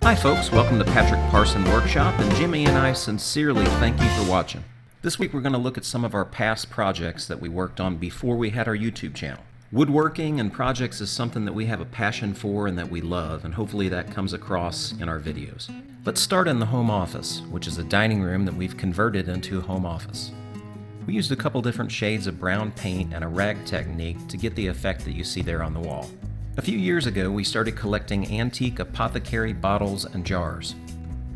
Hi folks, welcome to Patrick Parson Workshop, and Jimmy and I sincerely thank you for watching. This week we're going to look at some of our past projects that we worked on before we had our YouTube channel. Woodworking and projects is something that we have a passion for and that we love, and hopefully that comes across in our videos. Let's start in the home office, which is a dining room that we've converted into a home office. We used a couple different shades of brown paint and a rag technique to get the effect that you see there on the wall. A few years ago, we started collecting antique apothecary bottles and jars.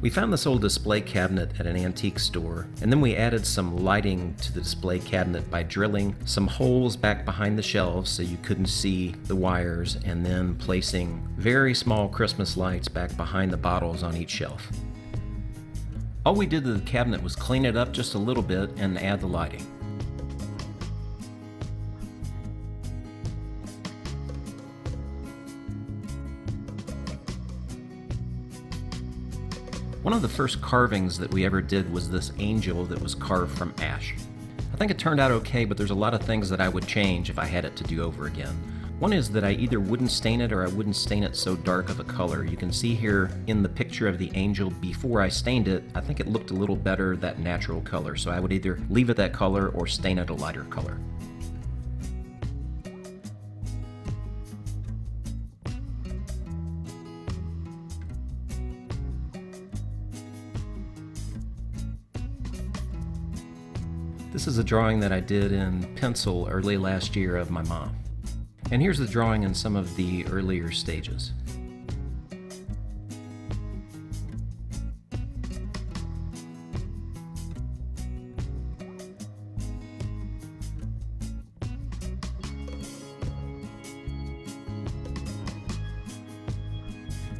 We found this old display cabinet at an antique store, and then we added some lighting to the display cabinet by drilling some holes back behind the shelves so you couldn't see the wires, and then placing very small Christmas lights back behind the bottles on each shelf. All we did to the cabinet was clean it up just a little bit and add the lighting. One of the first carvings that we ever did was this angel that was carved from ash. I think it turned out okay, but there's a lot of things that I would change if I had it to do over again. One is that I either wouldn't stain it or I wouldn't stain it so dark of a color. You can see here in the picture of the angel before I stained it, I think it looked a little better, that natural color. So I would either leave it that color or stain it a lighter color. This is a drawing that I did in pencil early last year of my mom. And here's the drawing in some of the earlier stages.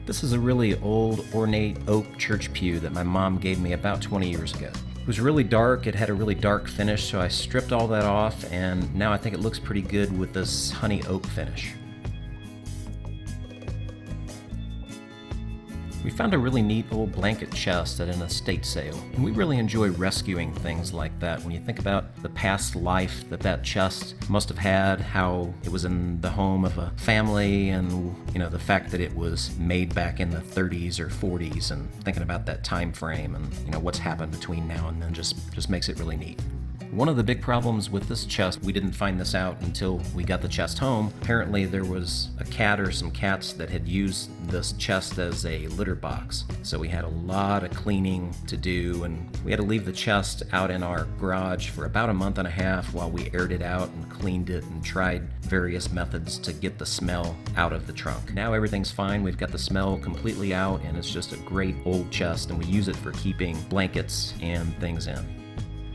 This is a really old, ornate oak church pew that my mom gave me about 20 years ago. It was really dark, it had a really dark finish, so I stripped all that off, and now I think it looks pretty good with this honey oak finish. We found a really neat old blanket chest at an estate sale, and we really enjoy rescuing things like that. When you think about the past life that chest must have had, how it was in the home of a family, and the fact that it was made back in the 30s or 40s, and thinking about that time frame and what's happened between now and then just makes it really neat. One of the big problems with this chest, we didn't find this out until we got the chest home. Apparently there was a cat or some cats that had used this chest as a litter box. So we had a lot of cleaning to do, and we had to leave the chest out in our garage for about a month and a half while we aired it out and cleaned it and tried various methods to get the smell out of the trunk. Now everything's fine. We've got the smell completely out, and it's just a great old chest, and we use it for keeping blankets and things in.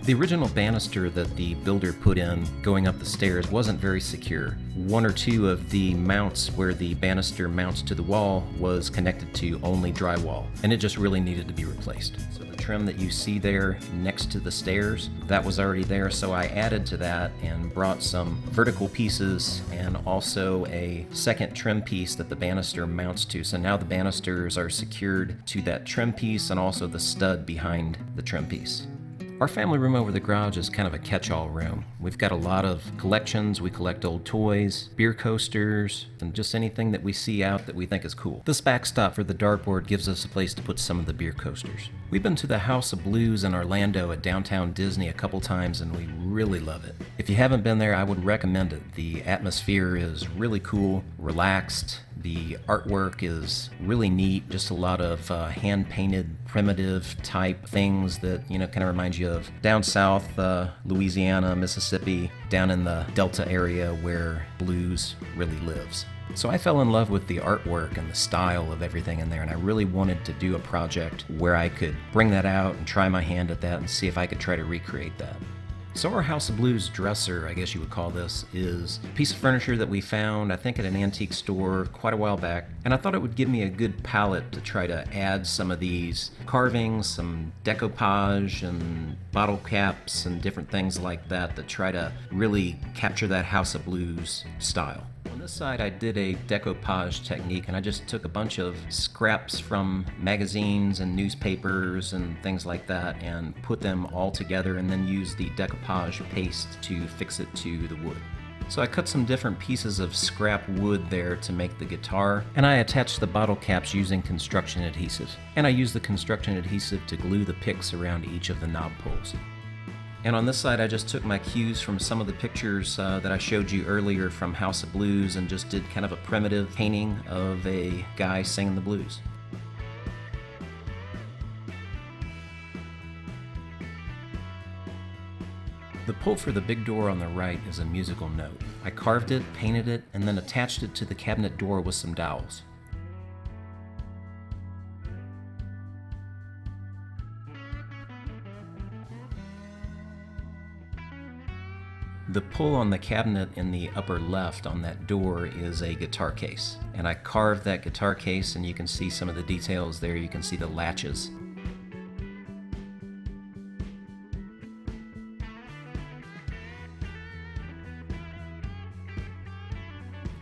The original banister that the builder put in going up the stairs wasn't very secure. One or two of the mounts where the banister mounts to the wall was connected to only drywall, and it just really needed to be replaced. So the trim that you see there next to the stairs, that was already there, so I added to that and brought some vertical pieces and also a second trim piece that the banister mounts to. So now the banisters are secured to that trim piece and also the stud behind the trim piece. Our family room over the garage is kind of a catch-all room. We've got a lot of collections. We collect old toys, beer coasters, and just anything that we see out that we think is cool. This backstop for the dartboard gives us a place to put some of the beer coasters. We've been to the House of Blues in Orlando at Downtown Disney a couple times, and we really love it. If you haven't been there, I would recommend it. The atmosphere is really cool, relaxed. The artwork is really neat, just a lot of hand-painted, primitive type things that, kind of remind you of down south, Louisiana, Mississippi, down in the Delta area where blues really lives. So I fell in love with the artwork and the style of everything in there, and I really wanted to do a project where I could bring that out and try my hand at that and see if I could try to recreate that. So our House of Blues dresser, I guess you would call this, is a piece of furniture that we found, I think, at an antique store quite a while back. And I thought it would give me a good palette to try to add some of these carvings, some decoupage and bottle caps and different things like that that try to really capture that House of Blues style. On this side, I did a decoupage technique, and I just took a bunch of scraps from magazines and newspapers and things like that and put them all together and then used the decoupage paste to fix it to the wood. So I cut some different pieces of scrap wood there to make the guitar, and I attached the bottle caps using construction adhesive. And I used the construction adhesive to glue the picks around each of the knob poles. And on this side, I just took my cues from some of the pictures that I showed you earlier from House of Blues and just did kind of a primitive painting of a guy singing the blues. The pull for the big door on the right is a musical note. I carved it, painted it, and then attached it to the cabinet door with some dowels. The pull on the cabinet in the upper left on that door is a guitar case. And I carved that guitar case, and you can see some of the details there. You can see the latches.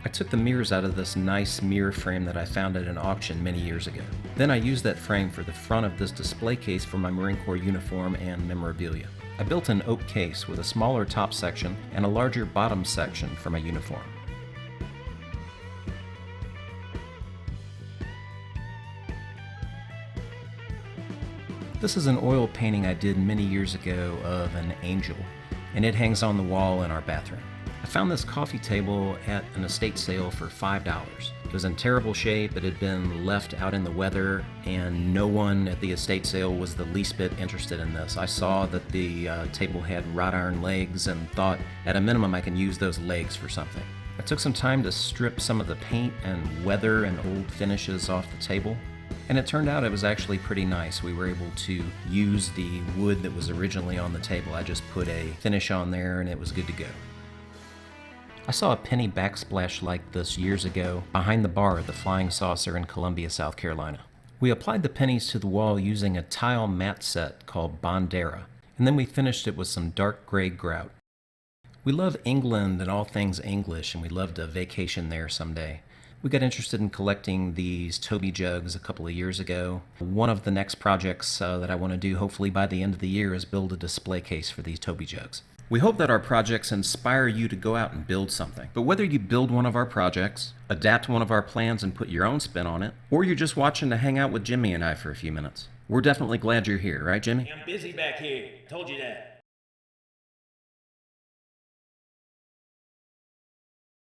I took the mirrors out of this nice mirror frame that I found at an auction many years ago. Then I used that frame for the front of this display case for my Marine Corps uniform and memorabilia. I built an oak case with a smaller top section and a larger bottom section for my uniform. This is an oil painting I did many years ago of an angel, and it hangs on the wall in our bathroom. I found this coffee table at an estate sale for $5. It was in terrible shape. It had been left out in the weather, and no one at the estate sale was the least bit interested in this. I saw that the table had wrought iron legs and thought, at a minimum, I can use those legs for something. I took some time to strip some of the paint and weather and old finishes off the table, and it turned out it was actually pretty nice. We were able to use the wood that was originally on the table. I just put a finish on there, and it was good to go. I saw a penny backsplash like this years ago behind the bar at the Flying Saucer in Columbia, South Carolina. We applied the pennies to the wall using a tile mat set called Bondera, and then we finished it with some dark gray grout. We love England and all things English, and we'd love to vacation there someday. We got interested in collecting these Toby jugs a couple of years ago. One of the next projects that I want to do, hopefully by the end of the year, is build a display case for these Toby jugs. We hope that our projects inspire you to go out and build something. But whether you build one of our projects, adapt one of our plans and put your own spin on it, or you're just watching to hang out with Jimmy and I for a few minutes, we're definitely glad you're here, right, Jimmy? I'm busy back here. Told you that.